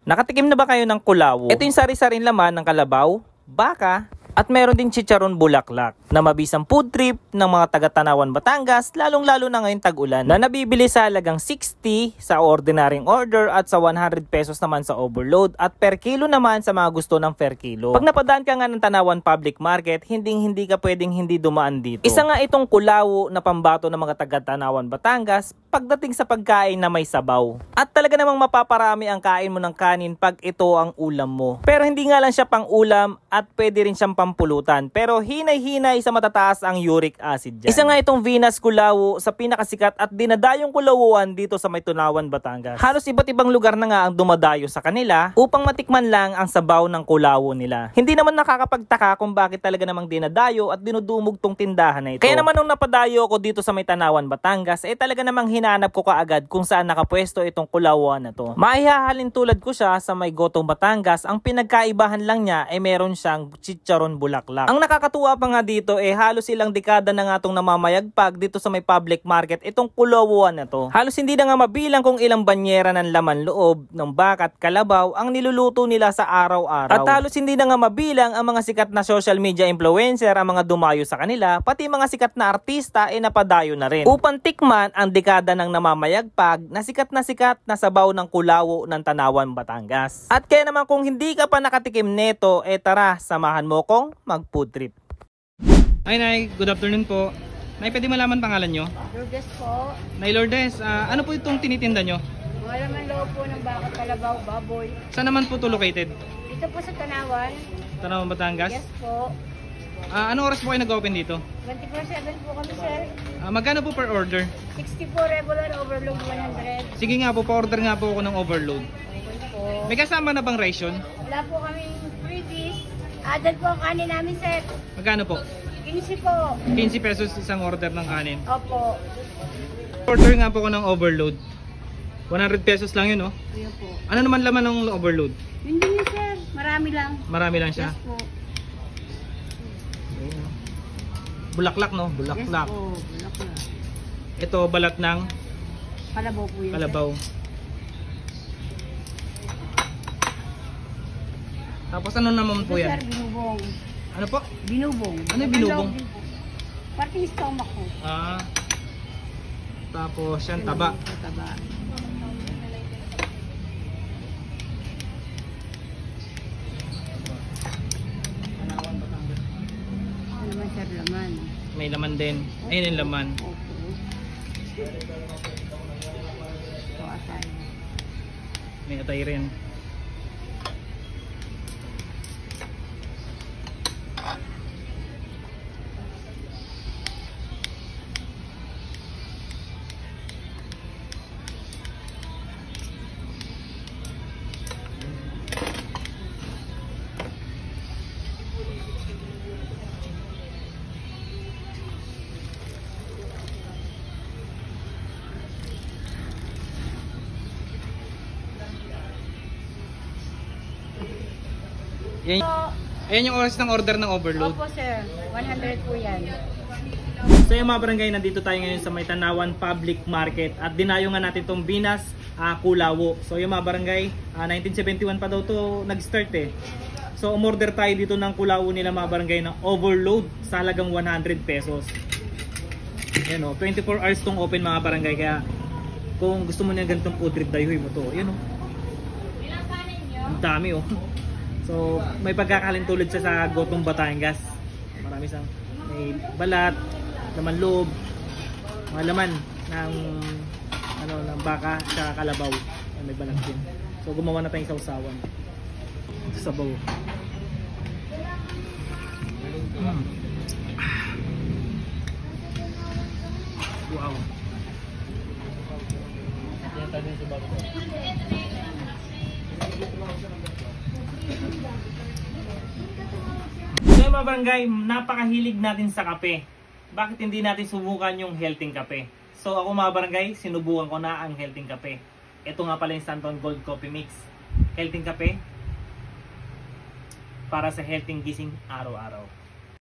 Nakatikim na ba kayo ng kulawo? Ito yung sari-saring laman ng kalabaw, baka, at meron din chicharon bulaklak na mabisang food trip ng mga taga-Tanawan, Batangas, lalong-lalo na ngayong tag-ulan, na nabibili sa halagang 60 sa ordinaryong order at sa 100 pesos naman sa overload at per kilo naman sa mga gusto ng per kilo. Pag napadaan ka nga ng Tanawan Public Market, hindi ka pwedeng hindi dumaan dito. Isa nga itong kulawo na pambato ng mga taga-Tanawan, Batangas pagdating sa pagkain na may sabaw. At talaga namang mapaparami ang kain mo ng kanin pag ito ang ulam mo. Pero hindi nga lang siya pang ulam at pwede rin siyang pampulutan. Pero hinay-hinay sa matataas ang uric acid dyan. Isa nga itong Venus Kulawo sa pinakasikat at dinadayong kulawuan dito sa may Tanawan, Batangas. Halos iba't ibang lugar na nga ang dumadayo sa kanila upang matikman lang ang sabaw ng kulawo nila. Hindi naman nakakapagtaka kung bakit talaga namang dinadayo at dinudumog tong tindahan na ito. Kaya naman nung napadayo ko dito sa may Tanawan, Batangas, talaga namang hinanap ko kaagad kung saan nakapwesto itong kulawuan na to. Maihahalin tulad ko siya sa may Gotong, Batangas. Ang pinagkaibahan lang niya meron siyang chicharon bulaklak. Ang nakakatuwa pa nga dito halos ilang dekada na nga itong namamayagpag dito sa may public market itong kulawuan na to. Halos hindi na nga mabilang kung ilang banyera ng laman loob ng baka at kalabaw ang niluluto nila sa araw-araw. At halos hindi na nga mabilang ang mga sikat na social media influencer ang mga dumayo sa kanila, pati mga sikat na artista napadayo na rin upang tikman ang dekada ng namamayagpag na sikat na sabaw ng kulawo ng Tanawan, Batangas. At kaya naman kung hindi ka pa nakatikim neto, tara, samahan mo kong mag-food trip. Hi Nay, good afternoon po. Nay, pwede malaman pangalan nyo? Lourdes po. Nay Lourdes, ano po itong tinitinda nyo? Mga laman loob po ng baka, kalabaw, baboy. Saan naman po ito located? Dito po sa Tanawan. Tanawan, Batangas? Yes po. Anong oras po kayo nag-open dito? 24/7 po kami, sir. Magkano po per order? 60 po regular, overload 100. Sige nga po, pa-order nga po ako ng overload. Okay po. May kasama na bang ration? Wala po kaming freebies. Added po ang kanin namin, sir. Magkano po? 15 po. 15 pesos isang order ng kanin. Opo. Order nga po ako ng overload. 100 pesos lang yun, no? Ayun po. Ano naman laman ng overload? Yun din yun, sir. Marami lang. Marami lang siya. Yes po. Bulaklak, no? Yes Bulaklak. po. Bulaklak. Ito, balat ng Kalabaw po yun, kalabaw. Tapos ano naman po Ito, yan? sir, binubong. Ano po? Binubong. Ano yung binubong? Parting stomach ko. Tapos yan, taba. Taba. Ano naman, sir, laman. May laman din. Ayun yung laman. Opo. Ito, atay. May atay rin. Yan, ayan yung oras ng order ng overload. Opo, sir. 100 po yan. So yung mga barangay, nandito tayo ngayon sa may Tanawan Public Market at dinayo nga natin itong Venus Kulawo. So yung mga barangay, 1971 pa daw to nag-start So umorder tayo dito ng kulawo nila mga barangay ng overload sa halagang 100 pesos. Yan 24 hours tong open mga barangay, kaya kung gusto mo na ganitong food trip, dayuhin mo to. Yan ang dami So may pagkakalintulad siya sa Gotong, Batangas. Marami siyang may balat, laman loob, mga laman ng ng baka sa kalabaw. May balat din. So gumawa na tayong sausawan. Sabaw. Wow. Yan tayo sa bago. So mga barangay, napakahilig natin sa kape. Bakit hindi natin subukan yung healthy kape? So ako mga barangay, sinubukan ko na ang healthy kape. Ito nga pala yung Santon Gold Coffee Mix. Healthy kape para sa healthy gising araw-araw.